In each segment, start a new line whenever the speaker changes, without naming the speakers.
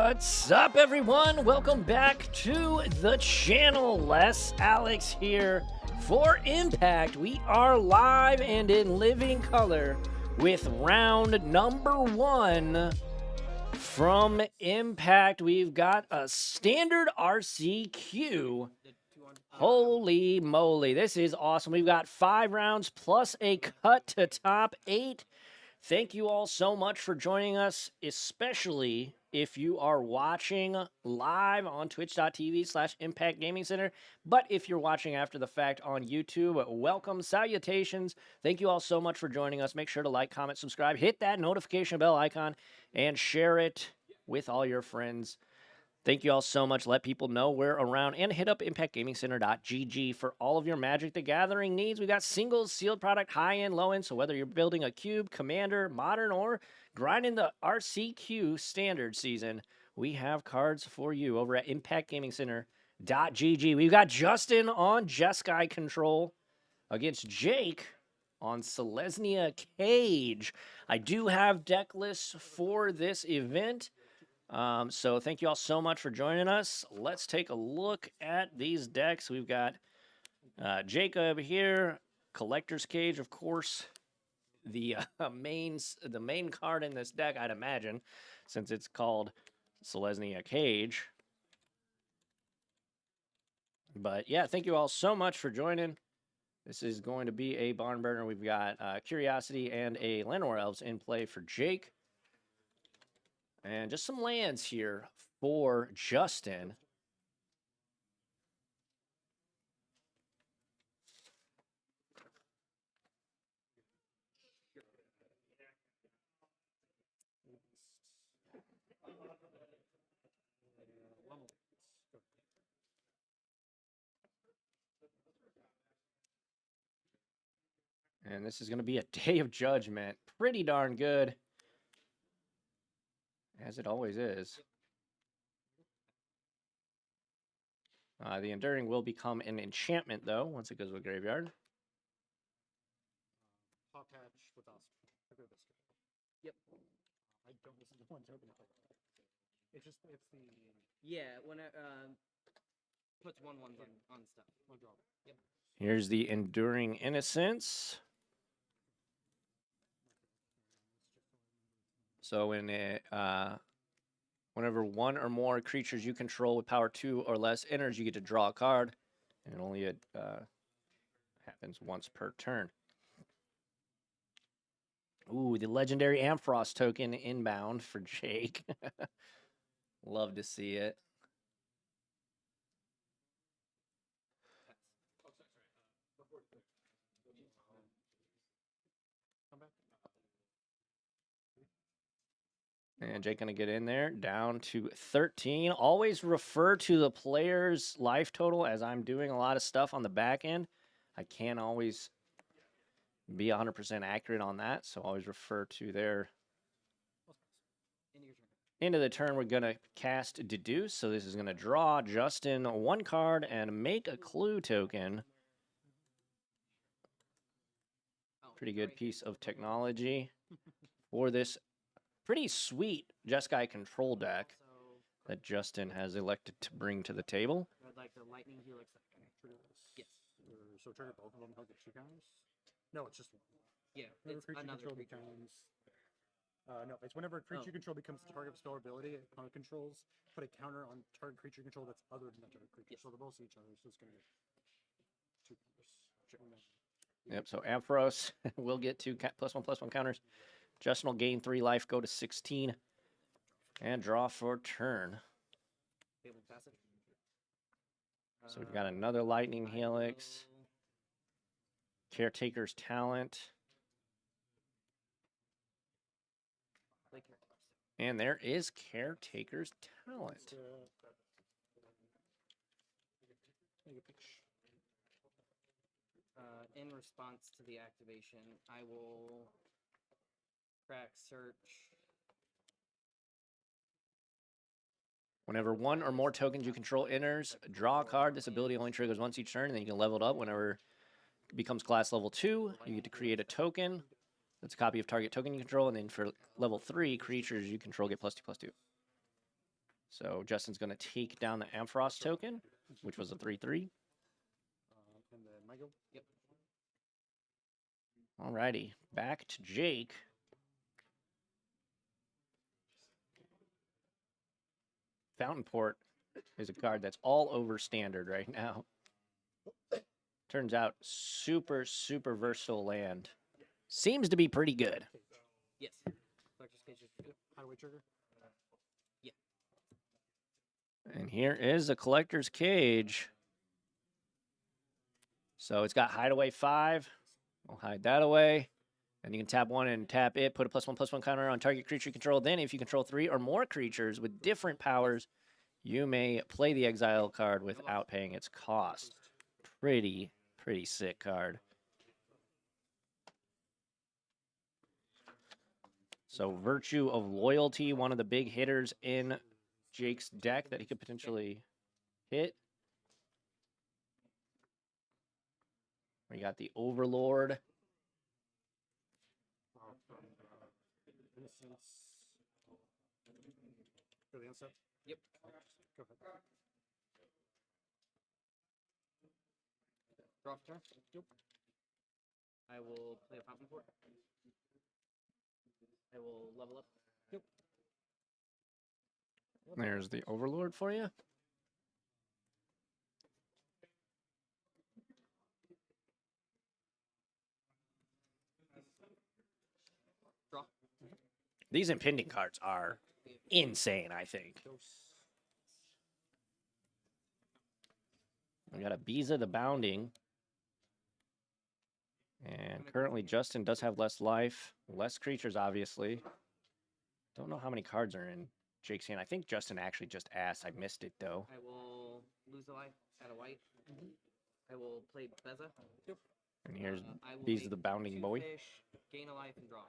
What's up, everyone? Welcome back to the channel. Les Alex here for Impact. We are live and in living color with round number 1 from Impact. We've got a standard RCQ. Holy moly, this is awesome. We've got 5 rounds plus a cut to top 8. Thank you all so much for joining us, especially if you are watching live on twitch.tv/Impact Gaming Center. But if you're watching after the fact on YouTube, welcome, salutations. Thank you all so much for joining us. Make sure to like, comment, subscribe, hit that notification bell icon, and share it with all your friends. Thank you all so much. Let people know we're around, and hit up impactgamingcenter.gg for all of your Magic the Gathering needs. We got singles, sealed product, high-end, low-end, so whether you're building a cube, commander, modern, or grinding the RCQ standard season, we have cards for you over at impactgamingcenter.gg. We've got Justin on Jeskai control against Jake on Selesnia Cage. I do have deck lists for this event. So thank you all so much for joining us. Let's take a look at these decks. We've got Jacob here, Collector's Cage, of course, the main card in this deck, I'd imagine, since it's called Selesnia Cage. But yeah, thank you all so much for joining. This is going to be a barn burner. We've got Curiosity and a Llanowar Elves in play for Jake. And just some lands here for Justin. And this is going to be a Day of Judgment. Pretty darn good, as it always is. The Enduring will become an enchantment, though, once it goes to the graveyard.
Hot patch with us. Yep. I don't listen to one token. It's the
when it puts 1/1s on stuff.
one drop.
Yep.
Here's the Enduring Innocence. So when it, whenever one or more creatures you control with power 2 or less enters, you get to draw a card, and it only happens once per turn. Ooh, the legendary Ampharos token inbound for Jake. Love to see it. And Jake going to get in there, down to 13. Always refer to the player's life total, as I'm doing a lot of stuff on the back end. I can't always be 100% accurate on that, so always refer to their... End of the turn, we're going to cast Deduce, so this is going to draw Justin 1 card and make a clue token. Pretty good piece of technology for this pretty sweet Jeskai control deck that Justin has elected to bring to the table.
Like the lightning helix.
Trigger this.
Yes.
So trigger both of them, he'll get 2 counters? No, it's just 1.
Yeah,
Whenever
it's
creature
another
control
creature.
becomes... no, it's whenever a creature control becomes the target of spell ability, opponent controls, put a counter on target creature control that's other than that target creature.
Yes.
So they're both each other, so it's going to get 2 counters.
Yep, so Ampharos will get 2 +1/+1 counters. Justin will gain 3 life, go to 16, and draw for turn.
Fabled Passage.
So we've got another Lightning Helix, Caretaker's Talent, and there is Caretaker's Talent.
In response to the activation, I will crack search.
Whenever 1 or more tokens you control enters, draw a card. This ability only triggers once each turn, and then you can level it up whenever it becomes class level 2. You get to create a token. That's a copy of target token you control, and then for level 3, creatures you control get +2/+2. So Justin's going to take down the Ampharos token, which was a 3/3.
And then my go.
Yep.
Alrighty, back to Jake. Fountain Port is a card that's all over standard right now. Turns out super, super versatile land. Seems to be pretty good.
Yes. Collector's Cage is two.
Hideaway trigger.
Yeah.
And here is a Collector's Cage. So it's got Hideaway 5. We'll hide that away. And you can tap 1 and tap it, put a +1/+1 counter on target creature you control. Then if you control 3 or more creatures with different powers, you may play the exile card without paying its cost. Pretty sick card. So Virtue of Loyalty, one of the big hitters in Jake's deck that he could potentially hit. We got the Overlord.
Innocence. Go to the instant.
Yep.
Go ahead.
Draw for turn. Yep. I will play a Fountain Port. I will level up.
Yep.
There's the Overlord for you.
Draw.
These impending cards are insane, I think. We got a Biza the Bounding. And currently Justin does have less life, less creatures, obviously. Don't know how many cards are in Jake's hand. I think Justin actually just asked. I missed it, though.
I will lose a life, add a white. I will play Beza.
Yep.
And here's
I will
Biza
make
the Bounding
2
Boy.
fish, gain a life, and draw.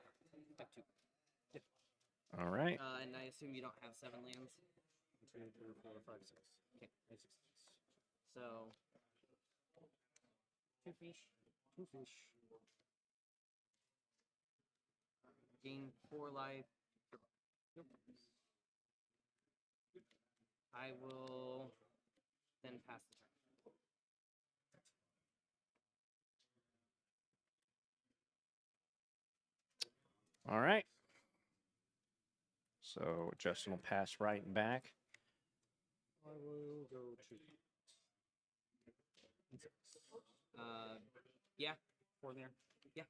I have 2.
All right.
And I assume you don't have 7 lands.
1, 2, 3, 4, 5, 6.
Okay.
I have 6 lands.
So 2 fish,
2 fish.
gain 4 life.
Yep.
I will then pass the turn.
All right. So Justin will pass right and back.
I will go to insects.
Yeah.
4 in there.
Yeah.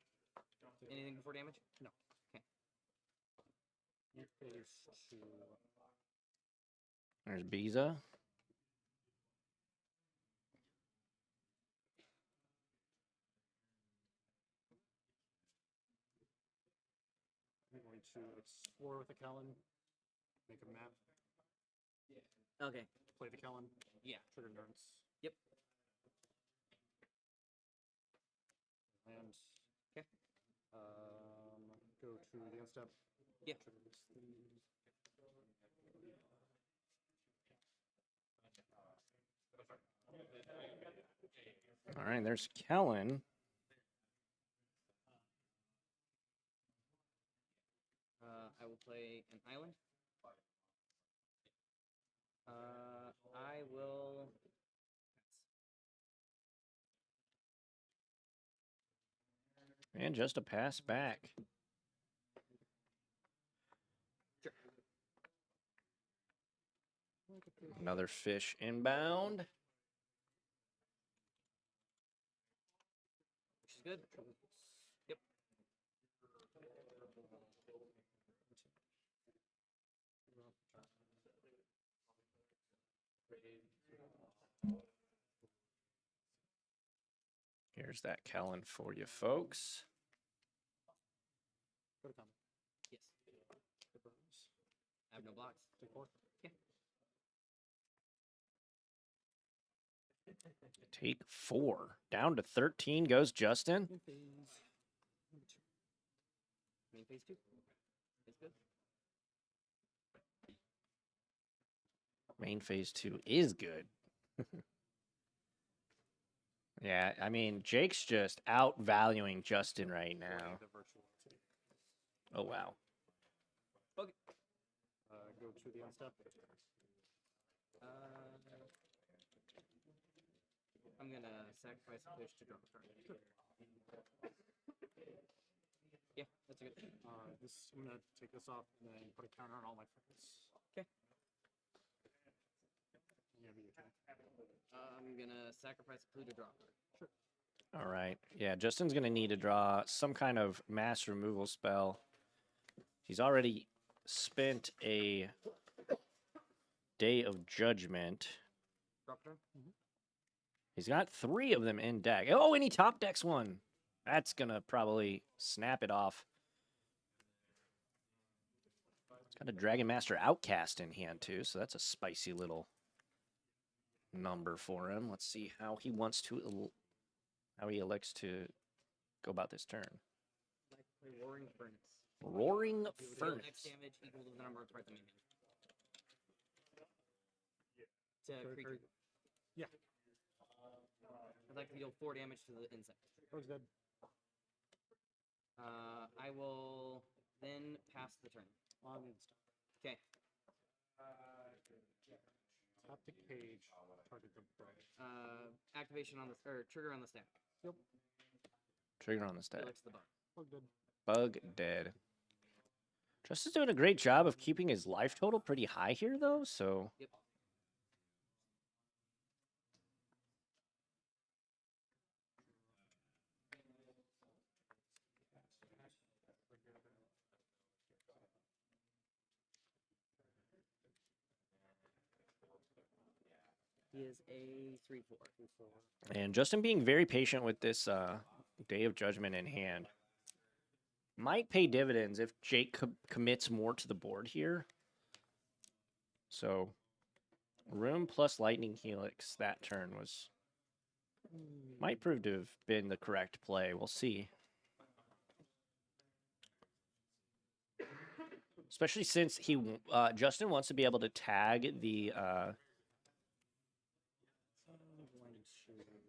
Anything before damage?
No.
Okay.
You face to
There's Biza.
I'm going to explore with the Kellen. Make a map.
Okay.
Play the Kellen.
Yeah.
Trigger Nerds.
Yep.
Land.
Okay.
Go to the end step.
Yeah.
Trigger this thing.
All right, there's Kellen.
I will play an island. I will
And just a pass back.
Sure.
Another fish inbound.
Which is good. Yep.
Here's that Kellen for you folks.
Go to common.
Yes.
Hit burns.
I have no blocks.
Take 4.
Take 4. Down to 13 goes Justin.
Main phase. Number 2.
Main phase 2. It's good.
Main phase 2 is good. Yeah, I mean, Jake's just outvaluing Justin right now.
The virtual activity.
Oh, wow.
Go to the end step.
I'm gonna sacrifice a fish to draw a card.
Sure.
Yeah, that's a good.
I'm gonna take this off and then put a counter on all my friends.
Okay.
Yeah, be your turn.
I'm gonna sacrifice a clue to draw a card.
Sure.
All right. Yeah, Justin's going to need to draw some kind of mass removal spell. He's already spent a Day of Judgment.
Drop turn.
He's got 3 of them in deck. Oh, and he top decks one. That's going to probably snap it off. He's got a Dragon Master Outcast in hand, too, so that's a spicy little number for him. Let's see how he wants to, how he elects to go about this turn.
Like play Roaring Furnace.
Roaring
Deal
Furnace.
X damage equal to the number of cards I'm in. To
Card,
creature.
card. Yeah.
I'd like to deal 4 damage to the insect.
That was good.
I will then pass the turn.
On the instant.
Okay.
Tap the cage. Target the bug.
Activation on the or trigger on the stack.
Yep.
Trigger on the stack.
Selects the bug.
Bug dead.
Bug dead. Justin's doing a great job of keeping his life total pretty high here, though, so...
Yep. He is a 3/4.
And Justin being very patient with this Day of Judgment in hand. Might pay dividends if Jake commits more to the board here. So, Room plus Lightning Helix that turn was... Might prove to have been the correct play. We'll see. Especially since Justin wants to be able to tag the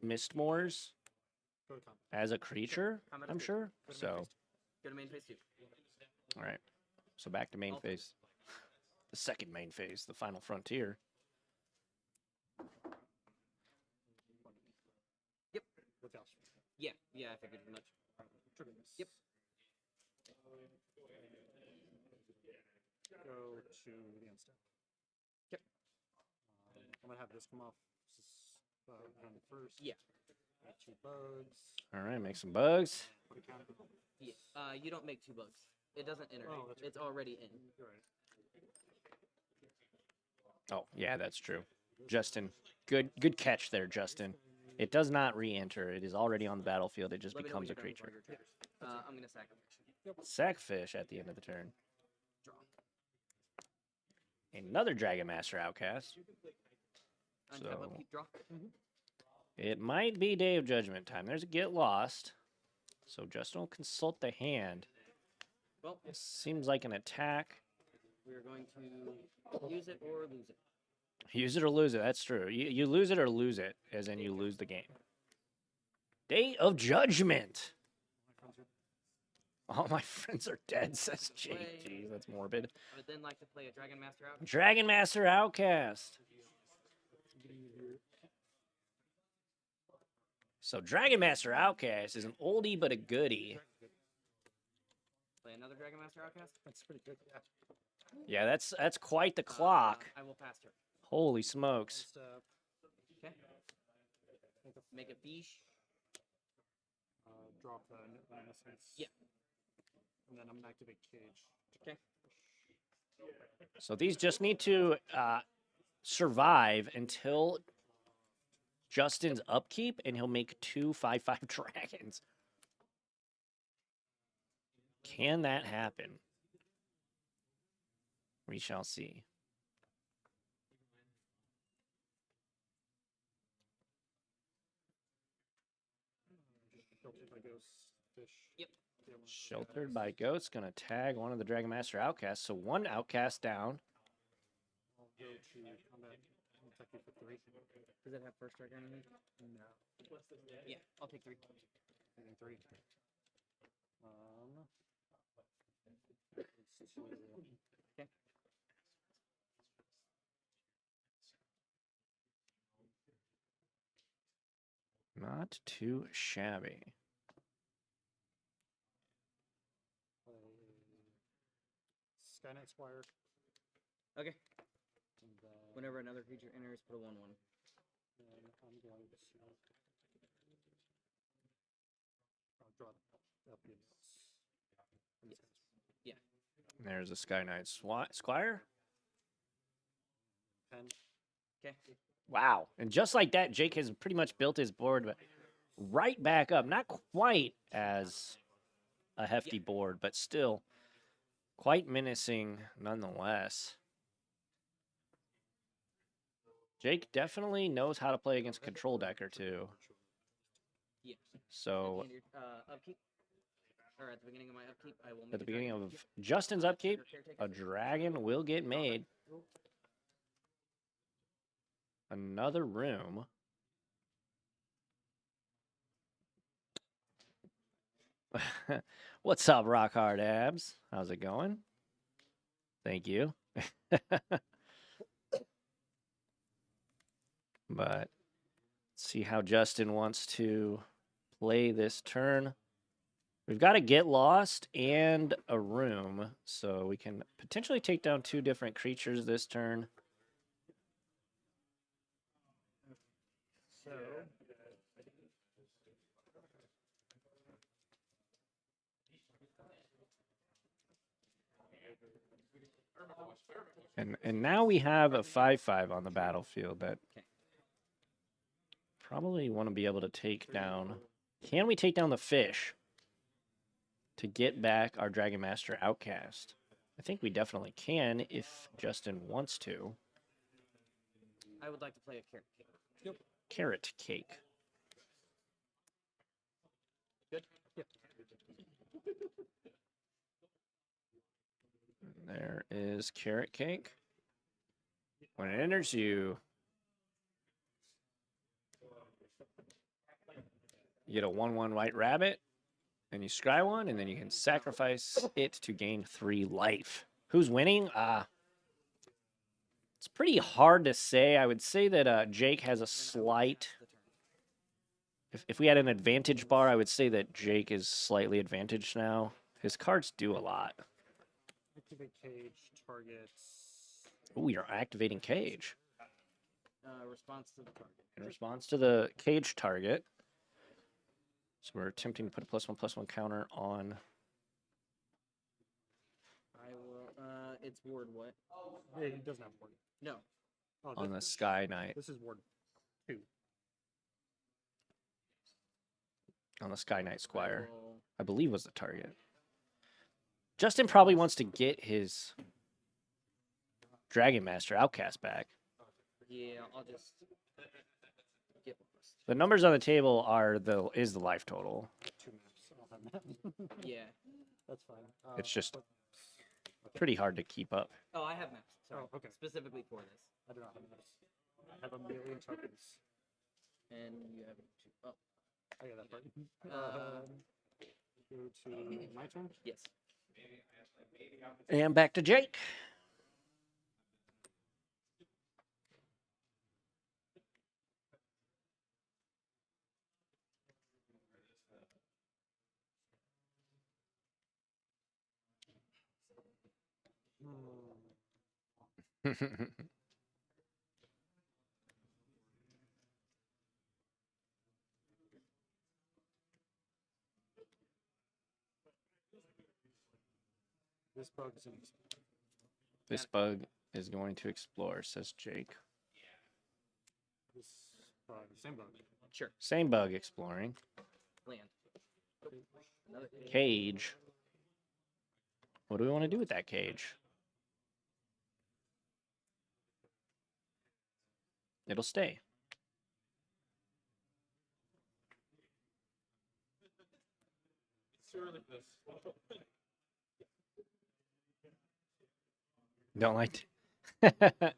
Mistmoors
Go to combat.
as a creature,
Combat is
I'm
good.
sure.
Go to main
So,
phase.
Go to main phase 2.
all right. So back to main
All
phase. The second main phase, the final frontier.
With the option.
Yeah, I figured as much.
Trigger miss.
Yep.
Go to the instant.
Yep.
I'm gonna have this come off. This is round first.
Yeah.
Make 2 bugs.
All right, make some bugs.
Put a counter.
Yeah. You don't make 2 bugs. It doesn't enter.
Oh, that's right.
It's already in.
You're right.
Oh, yeah, that's true. Justin, good catch there, Justin. It does not re-enter. It is already on the battlefield. It just
Let me know when
becomes a
you're done
creature.
before your turn. I'm gonna sacrifice.
Sackfish at the end of the turn.
Draw.
Another Dragon Master Outcast.
Untap
So-
upkeep, draw.
It might be Day of Judgment time. There's a Get Lost. So Justin will consult the hand.
Well,
Seems like an attack.
we're going to use it or lose it.
Use it or lose it. That's true. You lose it or lose it, as in you lose the game. Day of Judgment.
My friends are
All my friends are dead, says Jake.
Play.
Jeez, that's morbid.
I would then like to play a Dragon Master out.
Dragon Master Outcast. So Dragon Master Outcast is an oldie but a goodie.
Play another Dragon Master Outcast.
That's pretty good. Yeah.
Yeah, that's quite the clock.
I will pass turn.
Holy smokes.
Just,
Okay. Make a fiche.
drop the innocence.
Yeah.
And then I'm gonna activate cage.
Okay.
So these just need to survive until Justin's upkeep, and he'll make 2 5/5 dragons. Can that happen? We shall see.
Filtered by ghosts, fish.
Yep.
Sheltered by Ghosts, gonna tag one of the Dragon Master Outcasts. So 1 Outcast down.
I'll go to combat. I'll attack you for 3.
Does it have first strike on it?
No.
Yeah, I'll take 3.
Taking 3. It's 2.
Okay.
Not too shabby.
Sky Knight Squire.
Okay.
And then,
Whenever another creature enters, put a 1/1.
then I'm going to draw up your notes.
Yeah.
There's a Sky Knight Squire.
Pen.
Okay.
Wow. And just like that, Jake has pretty much built his board right back up. Not quite as a hefty board, but still quite menacing nonetheless. Jake definitely knows how to play against a control deck or two.
Yeah.
So
At the end of your, upkeep, or at the beginning of my upkeep, I will make
at the
a
beginning
dragon.
of Justin's upkeep,
Caretaker.
a dragon will get made. Another room. What's up, Rock Hard Abs? How's it going? Thank you. But let's see how Justin wants to play this turn. We've got a Get Lost and a Room, so we can potentially take down 2 different creatures this turn.
So,
And now we have a 5/5 on the battlefield that
Okay.
probably want to be able to take down. Can we take down the fish to get back our Dragon Master Outcast? I think we definitely can if Justin wants to.
I would like to play a carrot cake.
Carrot cake.
good. Yeah.
There is carrot cake. When it enters you, you get a 1/1 white rabbit, and you scry one, and then you can sacrifice it to gain 3 life. Who's winning? It's pretty hard to say. I would say that Jake has a slight. If we had an advantage bar, I would say that Jake is slightly advantaged now. His cards do a lot.
Activate cage, targets.
Ooh, you're activating cage.
Response to the target.
In response to the cage target. So we're attempting to put a +1/+1 counter on.
I will. It's ward what?
Hey, he doesn't have ward.
No.
Oh,
On the
this,
Sky Knight.
this is ward 2.
On the Sky Knight Squire.
Will,
I believe was the target. Justin probably wants to get his Dragon Master Outcast back.
yeah, I'll just get lost.
The numbers on the table is the life total.
2 maps. I don't have maps.
Yeah.
That's fine.
It's just
but
pretty hard to keep up.
Oh, I have maps. Sorry.
Oh, okay.
Specifically for this.
I do not have maps. I have a million tokens.
And you have 2. Oh,
I got that part. Go to my turn.
yes.
And back to Jake.
This bug is in.
This bug is going to explore, says Jake.
This same bug.
Sure.
Same bug exploring.
Land. Another
Cage. What do we want to do with that cage? It'll stay. Don't like to.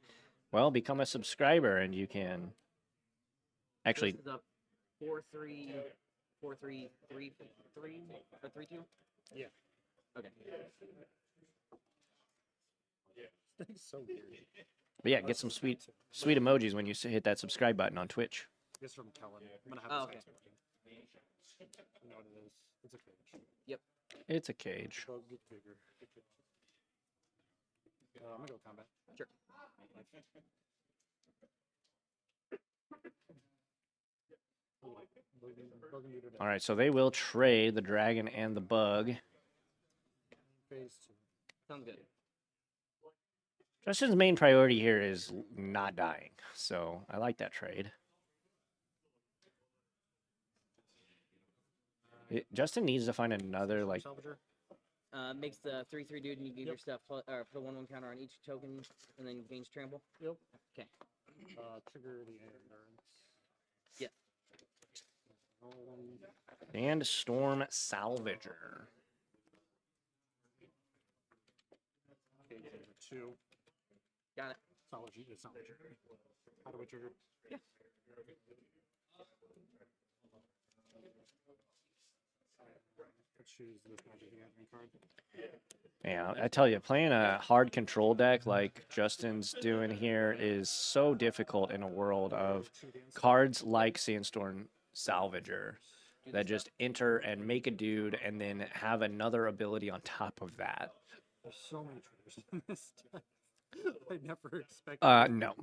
Well, become a subscriber and you can actually.
This is a 4-3, 4-3, 3-3, or 3-2.
Yeah.
Okay.
That's so weird.
But yeah, get some sweet emojis when you hit that subscribe button on Twitch.
This is from Kellen. I'm gonna have
Oh,
this
okay.
I know what it is. It's a cage.
It's a cage.
Bug get bigger. I'm gonna go combat.
Sure.
All right, so they will trade the dragon and the bug.
Phase 2.
Sounds good.
Justin's main priority here is not dying, so I like that trade. Justin needs to find another, like...
Salvager.
Makes the 3/3 dude, and you give your stuff, put a 1/1 counter on each token, and then gains trample.
Yep.
Okay.
Trigger the endurance.
Yeah.
And Storm Salvager.
Page number 2.
Got it.
Salvager. How do we trigger?
Yeah.
Let's choose this Magic the Gathering card.
Yeah, I tell you, playing a hard control deck like Justin's doing here is so difficult in a world of cards like Sandstorm Salvager that just enter and make a dude and then have another ability on top of that.
There's so many triggers in this deck. I never expected.
No.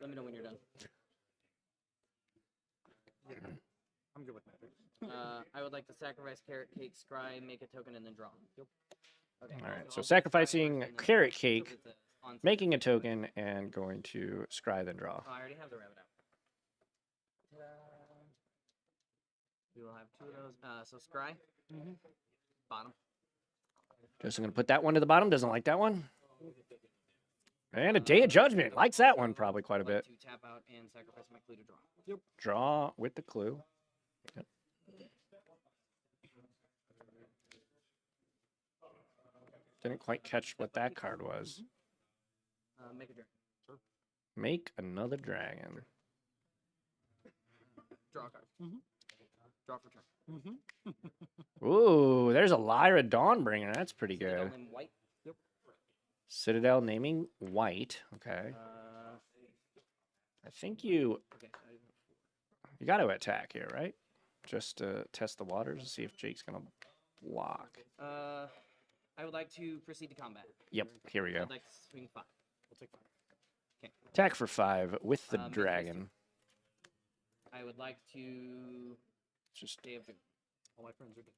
Let me know when you're done.
Yeah, I'm good with Magic.
I would like to sacrifice Carrot Cake, Scry, make a token, and then draw. Yep. Okay.
All right,
I'll
so
do Scry
sacrificing
first, and then
Carrot
so
Cake,
it's a on-site.
making a token, and going to scry then draw.
Oh, I already have the rabbit out. Ta-da. We will have 2 of those. So Scry, bottom.
Justin gonna put that one to the bottom. Doesn't like that one. And a Day of Judgment. Likes that one probably quite a
I'd like
bit.
to tap out and sacrifice my clue to draw.
Draw with the clue. Yep. Didn't quite catch what that card was.
Make a dragon.
Make another dragon.
Draw a card. Draw for turn.
Ooh, there's a Lyra Dawnbringer. That's pretty
Citadel
good.
named White.
Citadel naming white. Okay. I think you
Okay.
got to attack here, right? Just to test the waters and see if Jake's gonna block.
I would like to proceed to combat.
Yep. Here we go.
I'd like to swing 5.
We'll take 5.
Okay.
Attack for 5 with the
Make this
dragon.
I would like to
Just
Day of Doom.
All my friends are dead.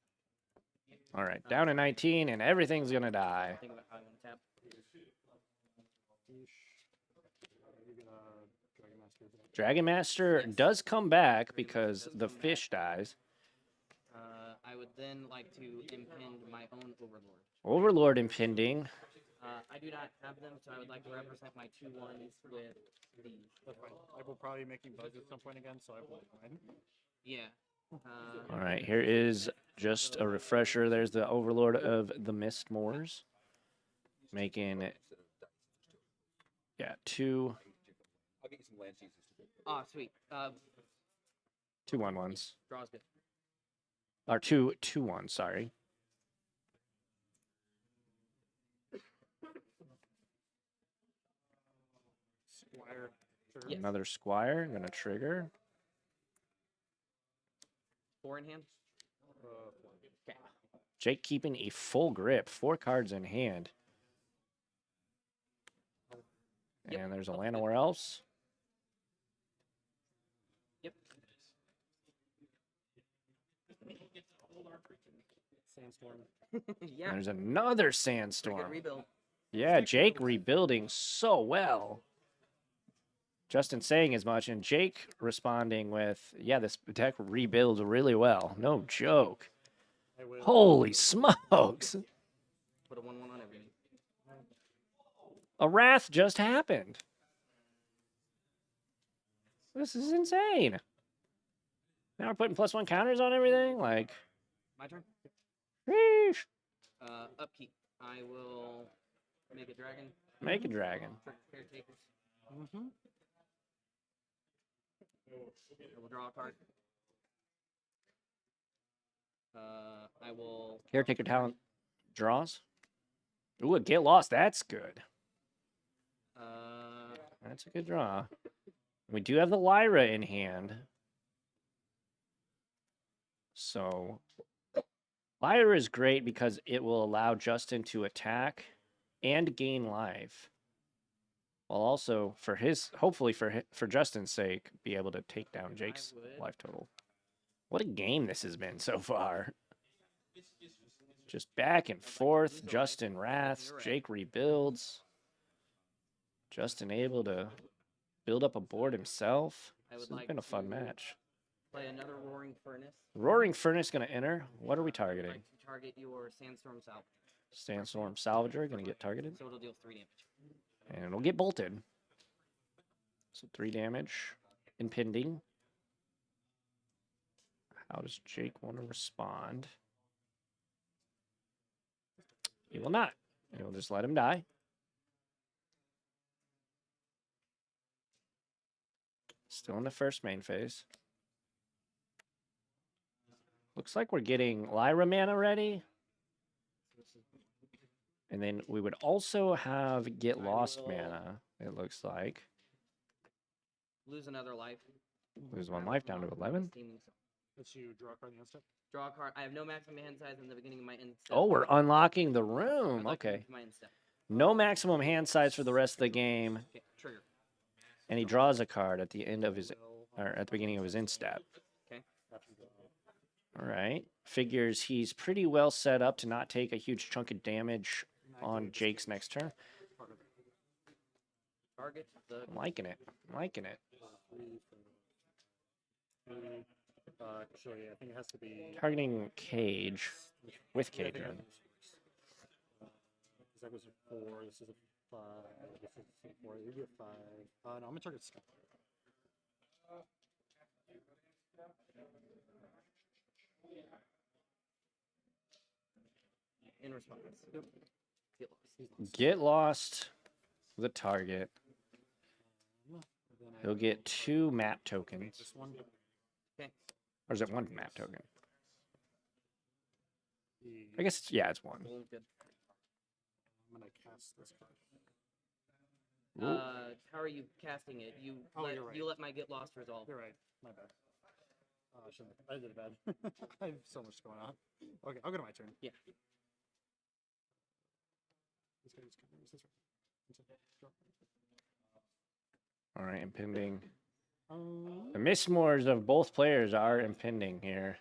all right. Down to 19, and everything's gonna die.
Think about how I want to tap.
You're gonna Dragon Master.
Dragon Master does come back because the fish dies.
I would then like to impend my own Overlord.
Overlord impending.
I do not have them, so I would like to represent my 2/1s with these.
That's fine. I will probably be making bugs at some point again, so I will mine.
Yeah.
All right, here is just a refresher. There's the Overlord of the Mist Moors. Making it, yeah, 2
I'll get you some land cheeses.
Oh, sweet.
2/1/1s.
Draw's good.
Or 2/2/1, sorry.
Squire. Sure.
Yes.
Another Squire. I'm gonna trigger.
4 in hand. Okay.
Jake keeping a full grip. 4 cards in hand.
Yep,
And there's a
that's
land
good.
nowhere else.
Yep.
Sandstorm.
Yeah.
There's another
Pretty good
Sandstorm.
rebuild.
Yeah, Jake rebuilding so well. Justin saying as much, and Jake responding with, yeah, this deck rebuilds really well. No joke.
I will.
Holy smokes.
Put a 1/1 on everything.
A Wrath just happened. This is insane. Now we're putting +1 counters on everything? Like,
My turn.
sheesh.
Upkeep. I will make a dragon.
Make a dragon.
Caretakers.
Mm-hmm.
I will draw a card. I will.
Caretaker talent draws. Ooh, a get lost. That's good. That's a good draw. We do have the Lyra in hand. So Lyra is great because it will allow Justin to attack and gain life. While also hopefully for Justin's sake, be able to take down Jake's life total. What a game this has been so far. Just back and forth. Justin wraths, Jake rebuilds. Justin able to build up a board himself. This has been a fun match.
Play another Roaring Furnace.
Roaring Furnace going to enter. What are we targeting?
I'd like to target your Sandstorm Salvage.
Sandstorm Salvager going to get targeted.
So it'll deal 3 damage.
And it'll get bolted. So 3 damage. Impending. How does Jake want to respond? He will not. He'll just let him die. Still in the first main phase. Looks like we're getting Lyra mana ready. And then we would also have Get Lost mana, it looks like.
Lose another life.
Lose 1 life down to 11.
Let's you draw a card in the end step.
Draw a card. I have no maximum hand size in the beginning of my end step.
Oh, we're unlocking the
I'd
room.
like to
Okay.
move to my end step.
No maximum hand size for the rest of the game.
Okay, trigger.
And he draws a card at the end of his, or at the beginning of his end step.
Okay.
All right. Figures he's pretty well set up to not take a huge chunk of damage on Jake's next turn.
Target the.
I'm liking it. I'm liking it.
Actually, I think it has to be.
Targeting Cage with Cage.
Yeah, I
in.
think that was a 4. This is a 5. This is a 4. It would be a 5. No, I'm gonna target Sky.
In response. Get lost.
Get Lost the target. He'll get 2 map tokens.
This one.
Okay.
Or is it 1 map token? I guess it's, yeah, it's 1.
Good.
I'm gonna cast this card.
How are you casting it?
You're right.
You let my Get Lost resolve.
You're right. My bad. I did it bad. I have so much going on. Okay, I'll go to my turn.
Yeah.
This guy just comes. This right.
All right, impending.
Um,
The Mistmores of both players are impending here.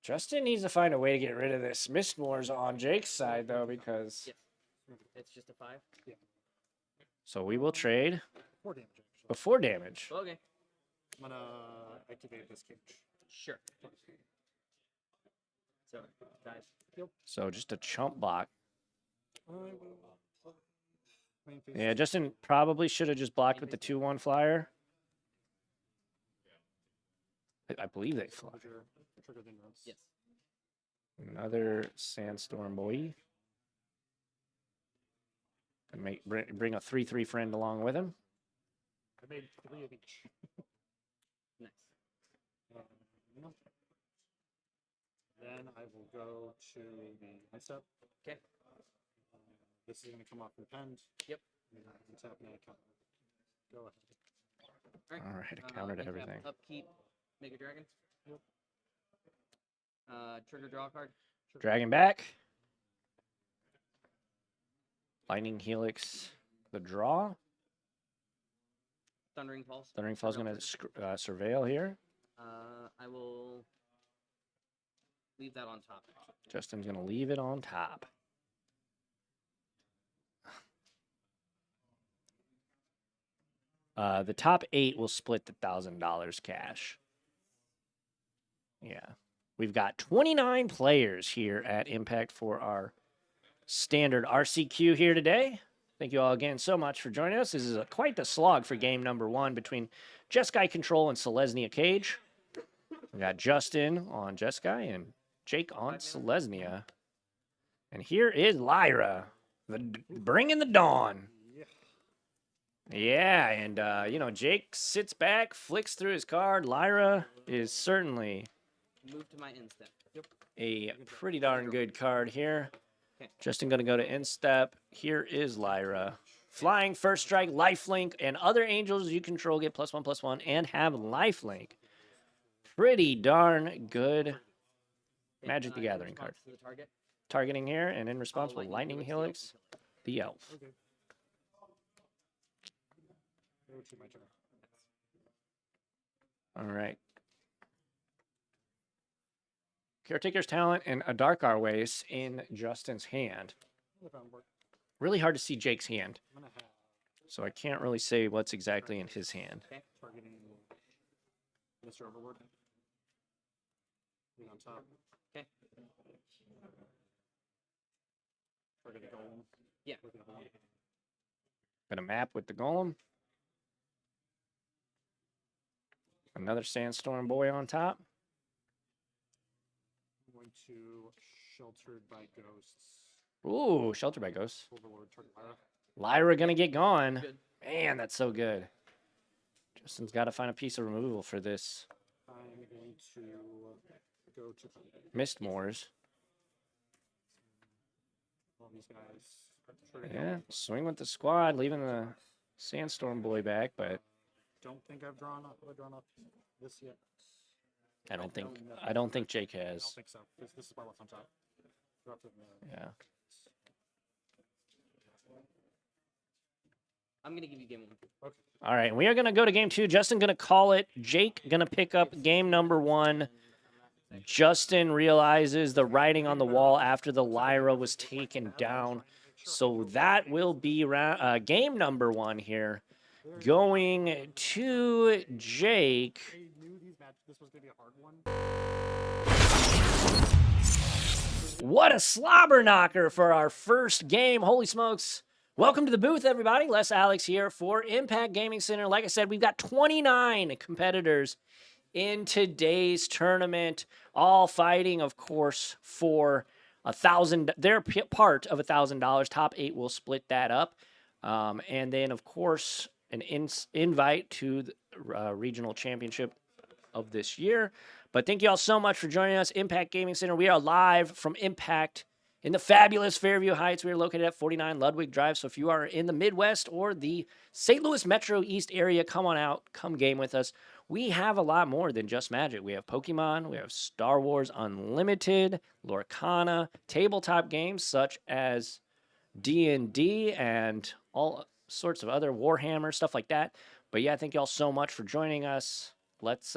Justin needs to find a way to get rid of this Mistmores on Jake's side, though, because...
Yes. It's just a 5.
Yeah.
So we will trade
4 damage. Actually.
before damage.
Okay.
I'm gonna activate this cage.
Sure. So, guys.
So just a chump block.
I will. Main phase.
Yeah, Justin probably should have just blocked with the 2/1 flyer. I believe they fly.
Trigger the endurance.
Yes.
Another Sandstorm boy. And bring a 3/3 friend along with him.
I made 3 of each.
Nice.
Then I will go to the end step.
Okay.
This is going to come off impend.
Yep.
And tap and I counter. Go ahead.
All right, a counter to
untap,
everything.
Upkeep. Make a dragon.
Yep.
Trigger draw card.
Dragon back. Lightning Helix, the draw.
Thundering Pulse.
Thundering Fall's going to surveil here.
I will leave that on top.
Justin's going to leave it on top. The top 8 will split the $1,000 cash. Yeah. We've got 29 players here at Impact for our Standard RCQ here today. Thank you all again so much for joining us. This is quite the slog for game number 1 between Jeskai Control and Selesnia Cage. We got Justin on Jeskai and Jake on Selesnia. And here is Lyra, bringing the dawn. Yeah, and, Jake sits back, flicks through his card. Lyra is certainly
Move to my end step. Yep.
a pretty darn good card here. Justin going to go to instep. Here is Lyra. Flying, first strike, lifelink, and other angels you control get +1/+1 and have lifelink. Pretty darn good Magic the Gathering card.
To the target.
Targeting here, and in response with
Lightning
Lightning
Helix,
Helix, the elf.
Okay. Go to my turn.
All right. Caretaker's Talent and a Dark Arwace in Justin's hand.
If I'm work,
Really hard to see Jake's hand,
I'm gonna have
so I can't really say what's exactly in his hand.
targeting Mr. Overlord. Being on top.
Okay.
Target the golem.
Yeah.
With the golem.
Got a map with the golem. Another Sandstorm Boy on top.
I'm going to Sheltered by Ghosts.
Ooh, Shelter by Ghosts.
Overlord, target Lyra.
Lyra gonna get gone.
Good.
Man, that's so good. Justin's got to find a piece of removal for this.
I'm going to go to
Mistmoors.
all these guys.
Yeah, swing with the squad, leaving the Sandstorm Boy back, but
Don't think I've drawn up this yet.
I don't think Jake
I
has.
don't think so. This is my what's on top. Dropped it in the-
Yeah.
I'm gonna give you game 1.
Okay.
All right, we are going to go to game 2. Justin going to call it. Jake going to pick up game number 1. Justin realizes the writing on the wall after the Lyra was taken down. So that will be game number 1 here. Going to Jake.
I knew this was gonna be a hard one.
What a slobber knocker for our first game. Holy smokes. Welcome to the booth, everybody. Les Alex here for Impact Gaming Center. Like I said, we've got 29 competitors in today's tournament, all fighting, of course, for $1,000. They're part of $1,000. Top 8 will split that up. And then, of course, an invite to the regional championship of this year. But thank you all so much for joining us. Impact Gaming Center. We are live from Impact in the fabulous Fairview Heights. We are located at 49 Ludwig Drive. So if you are in the Midwest or the St. Louis Metro East area, come on out, come game with us. We have a lot more than just Magic. We have Pokemon, we have Star Wars Unlimited, Lorcana, tabletop games such as D&D and all sorts of other Warhammer, stuff like that. But yeah, thank you all so much for joining us. Let's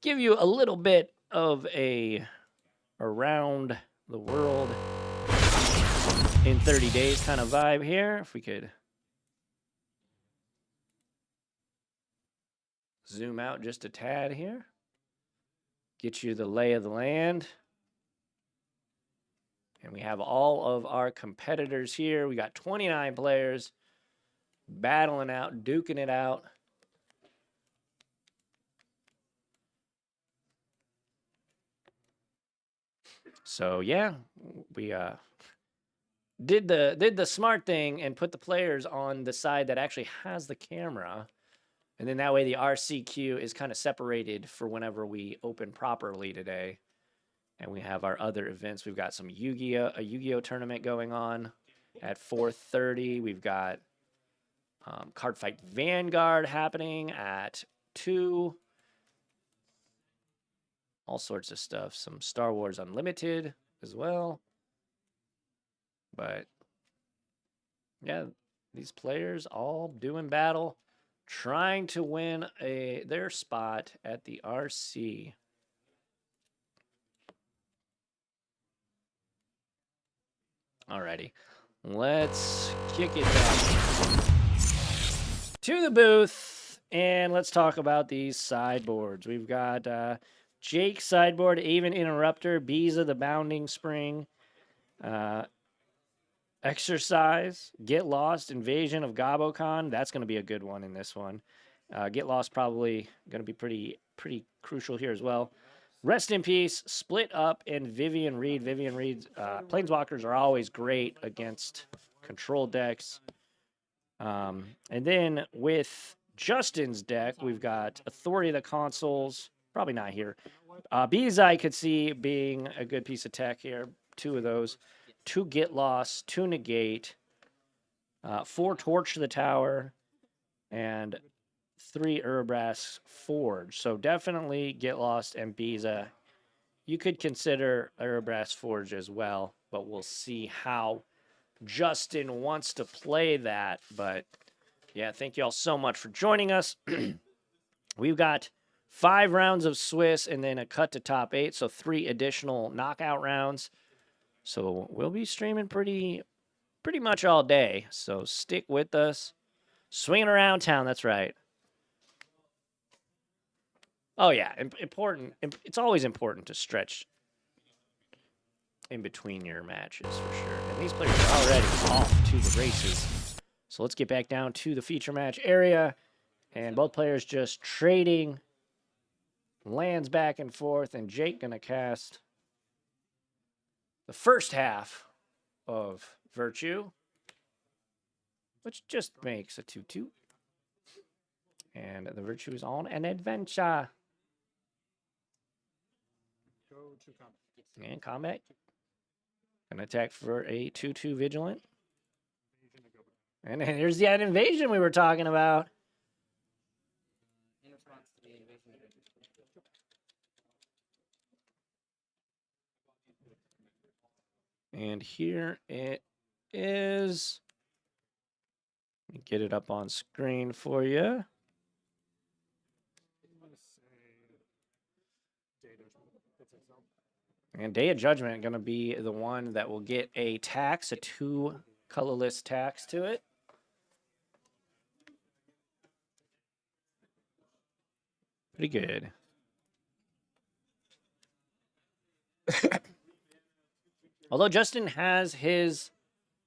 give you a little bit of a around the world in 30 days kind of vibe here. If we could zoom out just a tad here, get you the lay of the land. And we have all of our competitors here. We got 29 players battling out, duking it out. So yeah, we did the smart thing and put the players on the side that actually has the camera, and then that way the RCQ is kind of separated for whenever we open properly today. And we have our other events. We've got some a Yu-Gi-Oh tournament going on at 4:30. We've got Cardfight Vanguard happening at 2. All sorts of stuff. Some Star Wars Unlimited as well. But yeah, these players all doing battle, trying to win their spot at the RC. Alrighty, let's kick it back to the booth and let's talk about these sideboards. We've got Jake sideboard, Aven Interrupter, Biza the Bounding Spring, Exercise, Get Lost, Invasion of Gabokon. That's going to be a good one in this one. Get Lost probably going to be pretty crucial here as well. Rest in Peace, Split Up, and Vivian Reed. Vivian Reed's Planeswalkers are always great against control decks. And then with Justin's deck, we've got Authority of the Consoles. Probably not here. Bees I could see being a good piece of tech here. 2 of those. 2 Get Lost, 2 Negate, 4 Torch to the Tower, and 3 Urabrask Forge. So definitely Get Lost and Biza. You could consider Urabrask Forge as well, but we'll see how Justin wants to play that. But yeah, thank you all so much for joining us. We've got 5 rounds of Swiss and then a cut to top 8, so 3 additional knockout rounds. So we'll be streaming pretty much all day. So stick with us. Swinging around town, that's right. Oh yeah, important. It's always important to stretch in between your matches for sure. And these players are already off to the races. So let's get back down to the feature match area. And both players just trading lands back and forth. And Jake gonna cast the first half of Virtue, which just makes a 2/2. And the Virtue is on an adventure.
Go to combat.
And combat. Gonna attack for a 2/2 Vigilant. And then here's the invasion we were talking about.
In response to the invasion.
And here it is. Let me get it up on screen for you.
I'm gonna say That's itself.
And Day of Judgment going to be the one that will get a tax, a 2 colorless tax to it. Pretty good. Although Justin has his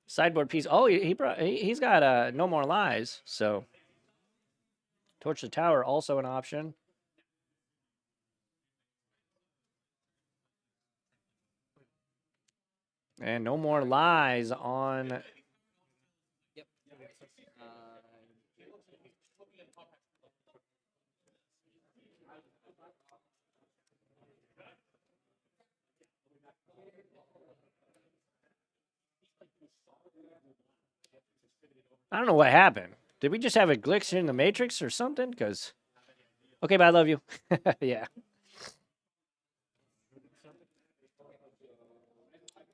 sideboard piece. Oh, he's got No More Lies. So Torch the Tower also an option. And No More Lies on.
Yep.
I don't know what happened. Did we just have a glitch in the Matrix or something? Because, okay, but I love you. Yeah.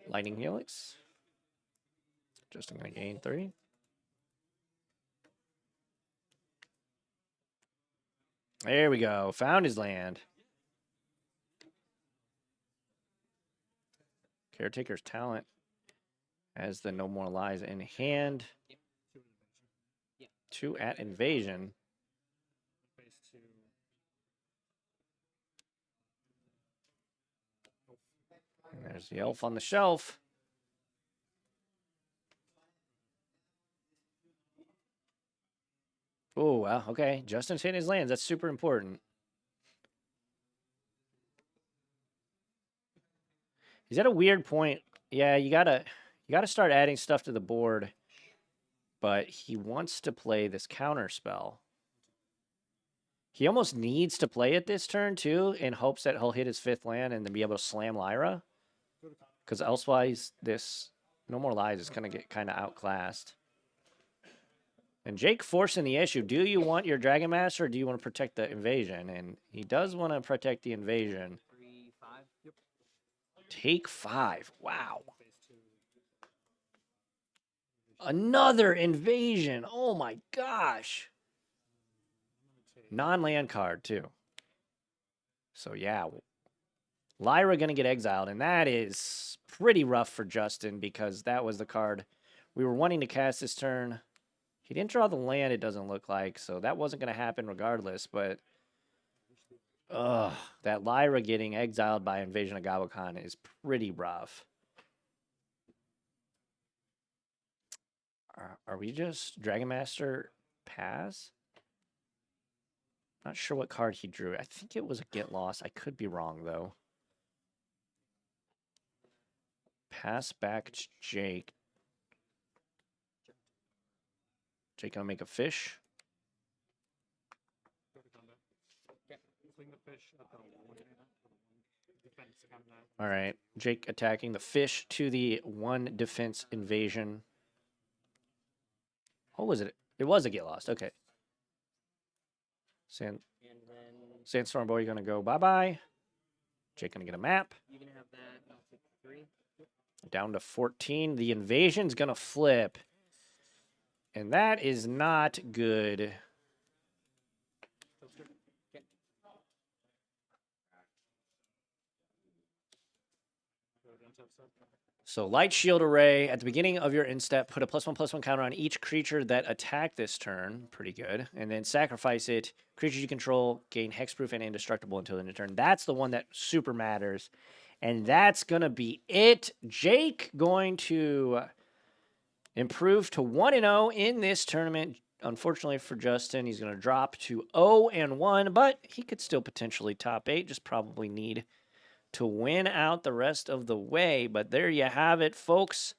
Lightning Helix. Just going to gain 3. There we go. Found his land. Caretaker's Talent has the No More Lies in hand. 2 at Invasion. And there's the elf on the shelf. Oh, well, okay. Justin's hitting his lands. That's super important. He's at a weird point. Yeah, you gotta start adding stuff to the board. But he wants to play this counter spell. He almost needs to play it this turn, too, in hopes that he'll hit his 5th land and then be able to slam Lyra. Because elsewise, this No More Lies is going to get kind of outclassed. And Jake forcing the issue. Do you want your Dragon Master or do you want to protect the invasion? And he does want to protect the invasion.
3/5. Yep.
Take 5. Wow. Another invasion. Oh my gosh. Non-land card too. So yeah. Lyra going to get exiled. And that is pretty rough for Justin because that was the card we were wanting to cast this turn. He didn't draw the land, it doesn't look like. So that wasn't going to happen regardless. But that Lyra getting exiled by Invasion of Gabokhan is pretty rough. Are we just Dragon Master pass? Not sure what card he drew. I think it was a Get Lost. I could be wrong, though. Pass back to Jake. Jake gonna make a fish.
Go to combat. Okay. Swing the fish at the 1.
defense combat.
All right. Jake attacking the fish to the 1 defense invasion. What was it? It was a get lost. Okay.
And then
Sandstorm Boy, you're going to go bye-bye. Jake going to get a map.
you can have that. I'll take 3.
Down to 14. The invasion's going to flip. And that is not good. So Light Shield Array, at the beginning of your instep, put a +1/+1 counter on each creature that attacked this turn. Pretty good. And then sacrifice it. Creatures you control gain hexproof and indestructible until the end of turn. That's the one that super matters. And that's going to be it. Jake going to improve to 1-0 in this tournament. Unfortunately for Justin, he's going to drop to 0-1, but he could still potentially top 8. Just probably need to win out the rest of the way. But there you have it, folks.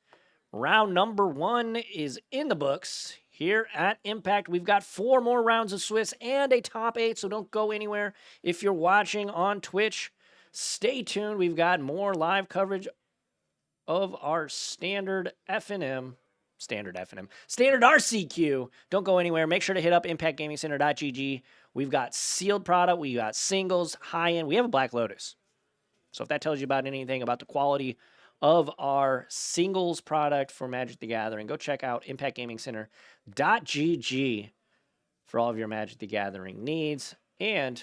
Round number 1 is in the books here at Impact. We've got 4 more rounds of Swiss and a top 8, so don't go anywhere. If you're watching on Twitch, stay tuned. We've got more live coverage of our standard RCQ. Don't go anywhere. Make sure to hit up impactgamingcenter.gg. We've got sealed product. We got singles, high-end. We have a Black Lotus. So if that tells you about anything about the quality of our singles product for Magic the Gathering, go check out impactgamingcenter.gg for all of your Magic the Gathering needs. And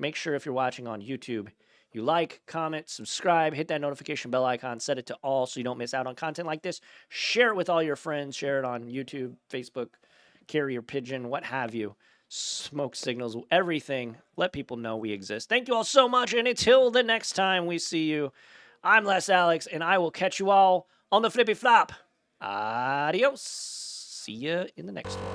make sure if you're watching on YouTube, you like, comment, subscribe, hit that notification bell icon, set it to all so you don't miss out on content like this. Share it with all your friends. Share it on YouTube, Facebook, Carrier Pigeon, what have you. Smoke signals, everything. Let people know we exist. Thank you all so much, and until the next time we see you, I'm Les Alex, and I will catch you all on the flippy flop. Adios. See ya in the next one.